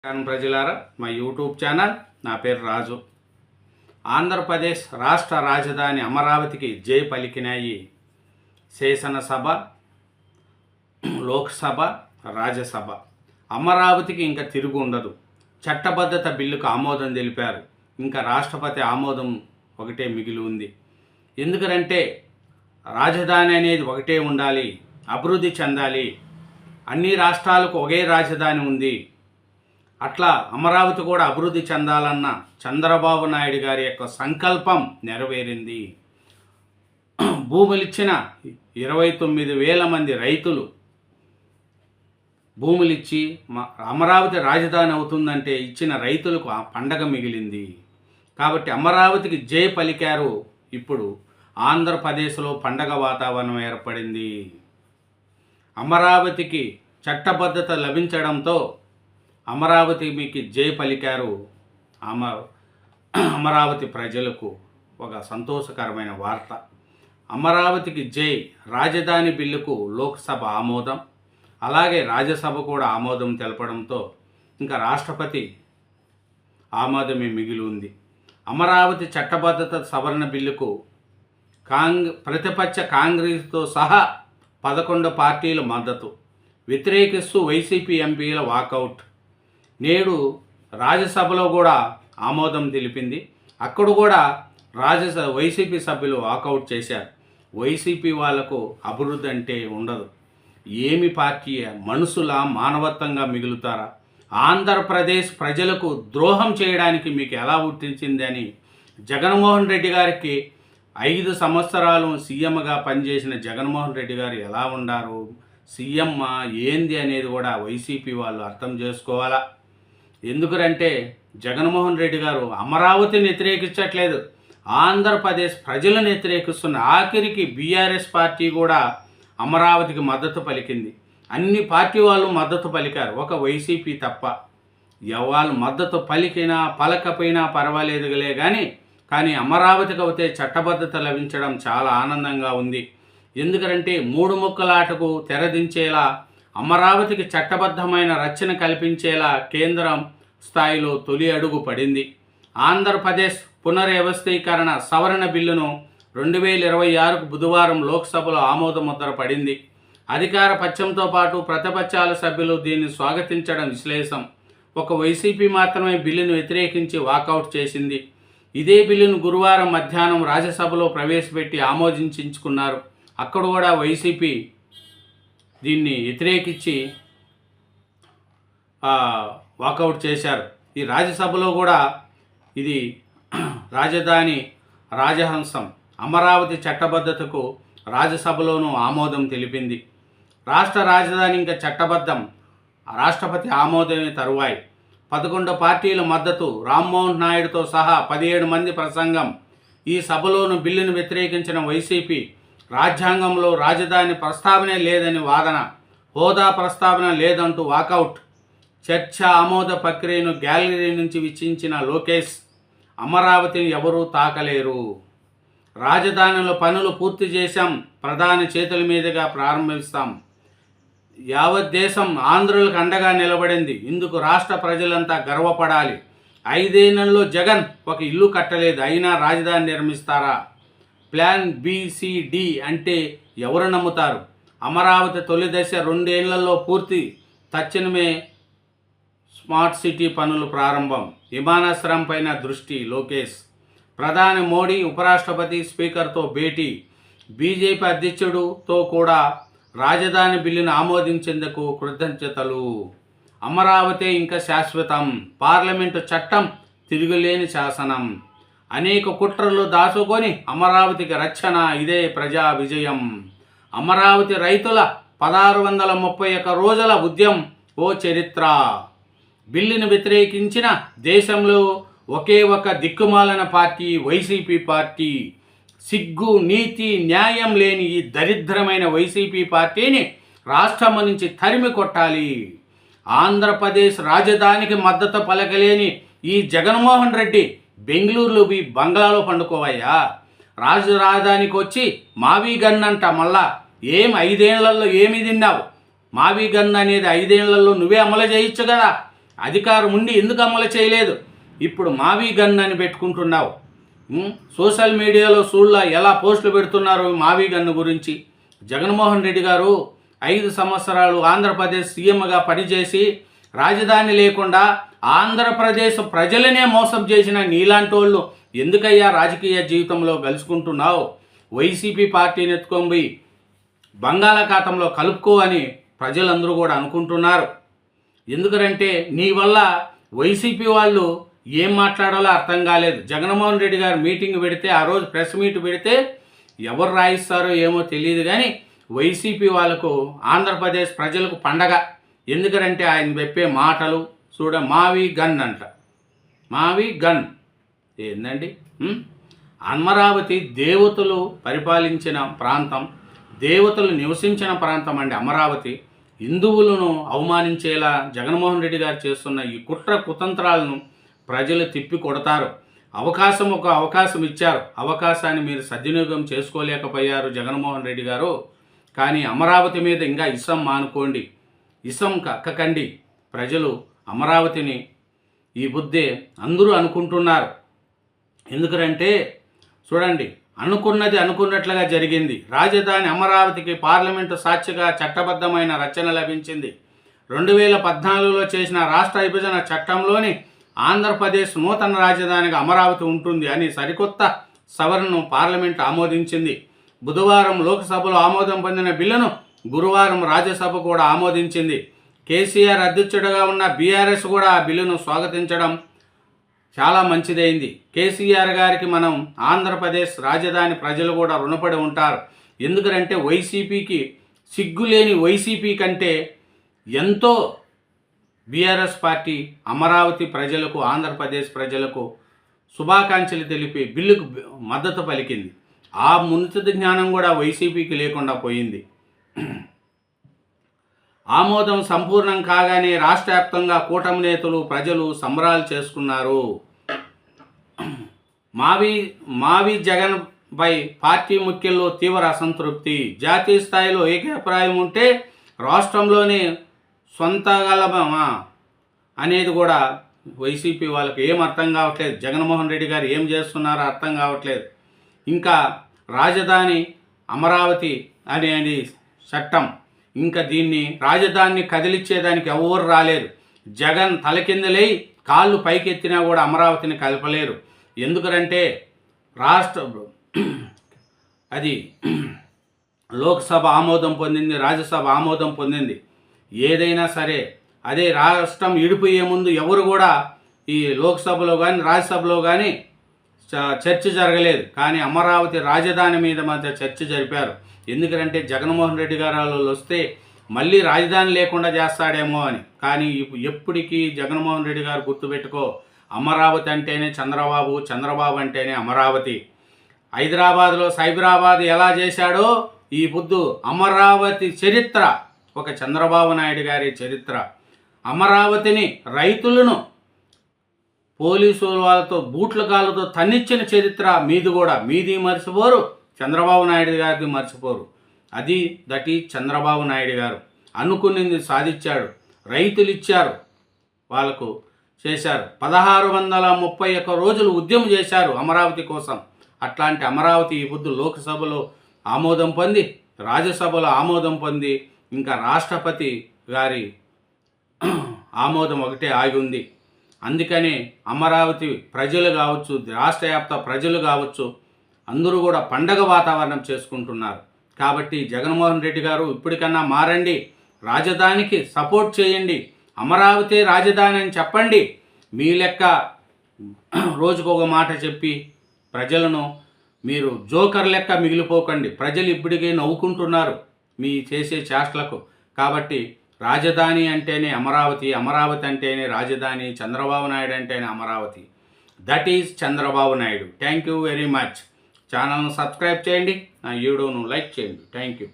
ప్రజలారా, మా YouTube channel, నా పేరు రాజు. ఆంధ్రప్రదేశ్ రాష్ట్ర రాజధాని అమరావతికి జై పలికినాయి శాసనసభ, లోక్సభ, రాజ్యసభ. అమరావతికి ఇంకా తిరుగు ఉండదు. చట్టబద్ధత బిల్లుకు ఆమోదం తెలిపారు. ఇంకా రాష్ట్రపతి ఆమోదం ఒకటే మిగిలి ఉంది. ఎందుకంటే రాజధాని అనేది ఒకటే ఉండాలి, అభివృద్ధి చెందాలి. అన్ని రాష్ట్రాలకు ఒకే రాజధాని ఉంది. అట్లా అమరావతి కూడా అభివృద్ధి చెందాలన్న చంద్రబాబు నాయుడు గారి యొక్క సంకల్పం నెరవేరింది. భూములు ఇచ్చిన 29,000 మంది రైతులు భూములు ఇచ్చి అమరావతి రాజధాని అవుతుందంటే ఇచ్చిన రైతులకు ఆ పండగ మిగిలింది. కాబట్టి అమరావతికి జై పలికారు. ఇప్పుడు ఆంధ్రప్రదేశ్లో పండగ వాతావరణం ఏర్పడింది. అమరావతికి చట్టబద్ధత లభించడంతో అమరావతి మీకు జై పలికారు. అమరావతి ప్రజలకు ఒక సంతోషకరమైన వార్త. అమరావతికి జై. రాజధాని బిల్లుకు లోక్సభ ఆమోదం, అలాగే రాజ్యసభ కూడా ఆమోదం తెలపడంతో ఇంకా రాష్ట్రపతి ఆమోదమే మిగిలి ఉంది. అమరావతి చట్టబద్ధత సవరణ బిల్లుకు ప్రతిపక్ష కాంగ్రెస్తో సహా 11 పార్టీల మద్దతు. వ్యతిరేకిస్తూ వైసీపీ ఎంపీల వాకౌట్. నేడు రాజ్యసభలో కూడా ఆమోదం తెలిపింది. అక్కడ కూడా వైసీపీ సభ్యులు వాకౌట్ చేశారు. వైసీపీ వాళ్లకు అభివృద్ధి అంటే ఉండదు. ఏమి పార్టీ, మనుషుల మానవత్వంగా మిగులుతారా? ఆంధ్రప్రదేశ్ ప్రజలకు ద్రోహం చేయడానికి మీకు ఎలా పుట్టించింది అని జగన్మోహన్ రెడ్డి గారికి 5 సంవత్సరాలు సీఎంగా పనిచేసిన జగన్మోహన్ రెడ్డి గారు ఎలా ఉండారు, సీఎం ఏంది అనేది కూడా వైసీపీ వాళ్ళు అర్థం చేసుకోవాలా. ఎందుకంటే జగన్మోహన్ రెడ్డి గారు అమరావతిని వ్యతిరేకించట్లేదు, ఆంధ్రప్రదేశ్ ప్రజలను వ్యతిరేకిస్తున్న. ఆఖరికి బీఆర్ఎస్ పార్టీ కూడా అమరావతికి మద్దతు పలికింది. అన్ని పార్టీ వాళ్ళు మద్దతు పలికారు, ఒక వైసీపీ తప్ప. వాళ్ళు మద్దతు పలికినా పలకపోయినా పర్వాలేదులే కానీ అమరావతికి అయితే చట్టబద్ధత లభించడం చాలా ఆనందంగా ఉంది. ఎందుకంటే 3 ముక్కలాటకు తెరదించేలా, అమరావతికి చట్టబద్ధమైన రక్షణ కల్పించేలా కేంద్రం స్థాయిలో తొలి అడుగు పడింది. ఆంధ్రప్రదేశ్ పునర్వ్యవస్థీకరణ సవరణ బిల్లును 2026కు బుధవారం లోక్సభలో ఆమోదముద్ర పడింది. అధికార పక్షంతో పాటు ప్రతిపక్షాల సభ్యులు దీన్ని స్వాగతించడం విశ్లేషం. ఒక వైసీపీ మాత్రమే బిల్లును వ్యతిరేకించి వాకౌట్ చేసింది. ఇదే బిల్లును గురువారం మధ్యాహ్నం రాజ్యసభలో ప్రవేశపెట్టి ఆమోదించుకున్నారు. అక్కడ కూడా వైసీపీ దీన్ని వ్యతిరేకించి వాకౌట్ చేశారు. ఈ రాజ్యసభలో కూడా ఇది రాజధాని రాజహంసం అమరావతి చట్టబద్ధతకు రాజ్యసభలోనూ ఆమోదం తెలిపింది. రాష్ట్ర రాజధాని ఇంకా చట్టబద్ధం, రాష్ట్రపతి ఆమోదమే తరువాయి. 11 పార్టీల మద్దతు, రామ్మోహన్ నాయుడుతో సహా 17 మంది ప్రసంగం. ఈ సభలోను బిల్లును వ్యతిరేకించిన వైసీపీ రాజ్యాంగంలో రాజధాని ప్రస్తావనే లేదని వాదన, హోదా ప్రస్తావన లేదంటూ వాకౌట్. చర్చ ఆమోద ప్రక్రియను గ్యాలరీ నుంచి వీక్షించిన లోకేష్, అమరావతిని ఎవరూ తాకలేరు, రాజధానిలో పనులు పూర్తి చేశాం, ప్రధాని చేతుల మీదుగా ప్రారంభిస్తాం. యావత్ దేశం ఆంధ్రులకు అండగా నిలబడింది. ఇందుకు రాష్ట్ర ప్రజలంతా గర్వపడాలి. 5 ఏళ్లలో జగన్ ఒక ఇల్లు కట్టలేదు, అయినా రాజధాని నిర్మిస్తారా? ప్లాన్ BCD అంటే ఎవరు నమ్ముతారు? అమరావతి తొలి దశ 2 ఏళ్లలో పూర్తి. తక్షణమే స్మార్ట్ సిటీ పనులు ప్రారంభం. విమానాశ్రయం పైన దృష్టి. లోకేష్. ప్రధాని మోడీ ఉపరాష్ట్రపతి స్పీకర్తో భేటీ. బీజేపీ అధ్యక్షుడితో కూడా రాజధాని బిల్లును ఆమోదించేందుకు కృతజ్ఞతలు. అమరావతి ఇంకా శాశ్వతం. పార్లమెంటు చట్టం తిరుగులేని శాసనం. అనేక కుట్రలు దాచుకొని అమరావతికి రక్షణ. ఇదే ప్రజా విజయం. అమరావతి రైతుల 1631 రోజుల ఉద్యమం ఓ చరిత్ర. బిల్లును వ్యతిరేకించిన దేశంలో ఒకే ఒక దిక్కుమాలిన పార్టీ వైసీపీ పార్టీ. సిగ్గు, నీతి, న్యాయం లేని ఈ దరిద్రమైన వైసీపీ పార్టీని రాష్ట్రం నుంచి తరిమి కొట్టాలి. ఆంధ్రప్రదేశ్ రాజధానికి మద్దతు పలకలేని ఈ జగన్మోహన్ రెడ్డి బెంగళూరులో బంగ్లాలో పండుకోవయ్యా. రాజధానికి వచ్చి మావి గన్నంట. మళ్ళా 5 ఏళ్లలో ఏమి తిన్నావు? మావి గన్ అనేది 5 ఏళ్లలో నువ్వే అమలు చేయొచ్చు కదా. అధికారం ఉండి ఎందుకు అమలు చేయలేదు? ఇప్పుడు మావీ గన్ అని పెట్టుకుంటున్నావు. సోషల్ మీడియాలో చూడలా ఎలా పోస్టులు పెడుతున్నారు మావీ గన్ను గురించి. జగన్మోహన్ రెడ్డి గారు 5 సంవత్సరాలు ఆంధ్రప్రదేశ్ సీఎంగా పనిచేసి రాజధాని లేకుండా ఆంధ్రప్రదేశ్ ప్రజలనే మోసం చేసిన నీలాంటి వాళ్ళు ఎందుకయ్యా రాజకీయ జీవితంలో గెలుచుకుంటున్నావు? వైసీపీ పార్టీని ఎత్తుకొని బంగాళాఖాతంలో కలుపుకో అని ప్రజలందరూ కూడా అనుకుంటున్నారు. ఎందుకంటే నీ వల్ల వైసీపీ వాళ్ళు ఏం మాట్లాడాలో అర్థం కాలేదు. జగన్మోహన్ రెడ్డి గారు మీటింగ్ పెడితే, ఆ రోజు ప్రెస్ మీట్ పెడితే ఎవరు రాయిస్తారో ఏమో తెలియదు, కానీ వైసీపీ వాళ్ళకు ఆంధ్రప్రదేశ్ ప్రజలకు పండగ. ఎందుకంటే ఆయన చెప్పే మాటలు మావీ గన్ అంట. మావీ గన్ ఏందండి? అమరావతి దేవతలు పరిపాలించిన ప్రాంతం, దేవతలు నివసించిన ప్రాంతం అండి అమరావతి. హిందువులను అవమానించేలా జగన్మోహన్ రెడ్డి గారు చేస్తున్న ఈ కుట్ర కుతంత్రాలను ప్రజలు తిప్పి కొడతారు. ఒక అవకాశం ఇచ్చారు, అవకాశాన్ని మీరు సద్వినియోగం చేసుకోలేకపోయారు జగన్మోహన్ రెడ్డి గారు. కానీ అమరావతి మీద ఇంకా ఇసం మానుకోండి, ఇసం కక్కకండి. ప్రజలు అమరావతిని ఈ బుద్ధే అందరూ అనుకుంటున్నారు. ఎందుకంటే చూడండి, అనుకున్నది అనుకున్నట్లుగా జరిగింది. రాజధాని అమరావతికి పార్లమెంటు సాక్షిగా చట్టబద్ధమైన రచన లభించింది. 2014లో చేసిన రాష్ట్ర విభజన చట్టంలోని ఆంధ్రప్రదేశ్ నూతన రాజధానిగా అమరావతి ఉంటుంది అని సరికొత్త సవరణను పార్లమెంటు ఆమోదించింది. బుధవారం లోక్సభలో ఆమోదం పొందిన బిల్లును గురువారం రాజ్యసభ కూడా ఆమోదించింది. కేసీఆర్ అధ్యక్షుడిగా ఉన్న బీఆర్ఎస్ కూడా ఆ బిల్లును స్వాగతించడం చాలా మంచిదైంది. కేసీఆర్ గారికి మనం ఆంధ్రప్రదేశ్ రాజధాని ప్రజలు కూడా రుణపడి ఉంటారు. ఎందుకంటే వైసీపీకి సిగ్గులేని వైసీపీ కంటే ఎంతో బీఆర్ఎస్ పార్టీ అమరావతి ప్రజలకు, ఆంధ్రప్రదేశ్ ప్రజలకు శుభాకాంక్షలు తెలిపి బిల్లుకు మద్దతు పలికింది. ఆ ముందు జ్ఞానం కూడా వైసీపీకి లేకుండా పోయింది. ఆమోదం సంపూర్ణం కాగానే రాష్ట్ర వ్యాప్తంగా కూటమి నేతలు, ప్రజలు సంబరాలు చేసుకున్నారు. మావీ జగన్ పై పార్టీ ముఖ్యుల్లో తీవ్ర అసంతృప్తి. జాతీయ స్థాయిలో ఏకాభిప్రాయం ఉంటే రాష్ట్రంలోనే సొంతగలమా అనేది కూడా వైసీపీ వాళ్ళకి ఏం అర్థం కావట్లేదు. జగన్మోహన్ రెడ్డి గారు ఏం చేస్తున్నారో అర్థం కావట్లేదు. ఇంకా రాజధాని అమరావతి అనేది చట్టం, ఇంకా దీన్ని రాజధానిని కదిలిచ్చేదానికి ఎవరు రాలేరు. జగన్ తలకిందలై కాళ్ళు పైకెత్తినా కూడా అమరావతిని కలపలేరు. ఎందుకంటే అది లోక్సభ ఆమోదం పొందింది, రాజ్యసభ ఆమోదం పొందింది. ఏదైనా సరే అదే రాష్ట్రం విడిపోయే ముందు ఎవరు కూడా ఈ లోక్సభలో కానీ రాజ్యసభలో కానీ చర్చ జరగలేదు. కానీ అమరావతి రాజధాని మీద మధ్య చర్చ జరిపారు. ఎందుకంటే జగన్మోహన్ రెడ్డి గారు వస్తే మళ్ళీ రాజధాని లేకుండా చేస్తాడేమో అని. కానీ ఎప్పటికీ జగన్మోహన్ రెడ్డి గారు గుర్తుపెట్టుకో, అమరావతి అంటేనే చంద్రబాబు, చంద్రబాబు అంటేనే అమరావతి. హైదరాబాద్లో సైబరాబాద్ ఎలా చేశాడో ఈ పొద్దు అమరావతి చరిత్ర ఒక చంద్రబాబు నాయుడు గారి చరిత్ర. అమరావతిని రైతులను పోలీసు వాళ్ళతో బూట్ల కాళ్ళతో తన్నిచ్చిన చరిత్ర మీది కూడా. మీది మర్చిపోరు, చంద్రబాబు నాయుడు గారిది మర్చిపోరు. దట్ ఈజ్ చంద్రబాబు నాయుడు గారు. అనుకున్నది సాధించాడు. రైతులు ఇచ్చారు, వాళ్ళకు చేశారు. 1631 రోజులు ఉద్యమం చేశారు అమరావతి కోసం. అట్లాంటి అమరావతి ఈ పొద్దు లోక్సభలో ఆమోదం పొంది, రాజ్యసభలో ఆమోదం పొంది, ఇంకా రాష్ట్రపతి గారి ఆమోదం ఒకటే ఆగి ఉంది. అందుకని అమరావతి ప్రజలు కావచ్చు, రాష్ట్ర వ్యాప్త ప్రజలు కావచ్చు, అందరూ కూడా పండగ వాతావరణం చేసుకుంటున్నారు. కాబట్టి జగన్మోహన్ రెడ్డి గారు ఇప్పటికన్నా మారండి, రాజధానికి సపోర్ట్ చేయండి, అమరావతి రాజధాని అని చెప్పండి. మీ లెక్క రోజుకు ఒక మాట చెప్పి ప్రజలను మీరు జోకర్ లెక్క మిగిలిపోకండి. ప్రజలు ఇప్పటికే నవ్వుకుంటున్నారు మీ చేసే చేష్టలకు. కాబట్టి రాజధాని అంటేనే అమరావతి, అమరావతి అంటేనే రాజధాని, చంద్రబాబు నాయుడు అంటేనే Amaravati. That is Chandrababu Naidu. Thank you very much. ఛానల్ను సబ్స్క్రైబ్ చేయండి, నా వీడియోను లైక్ చేయండి. Thank you.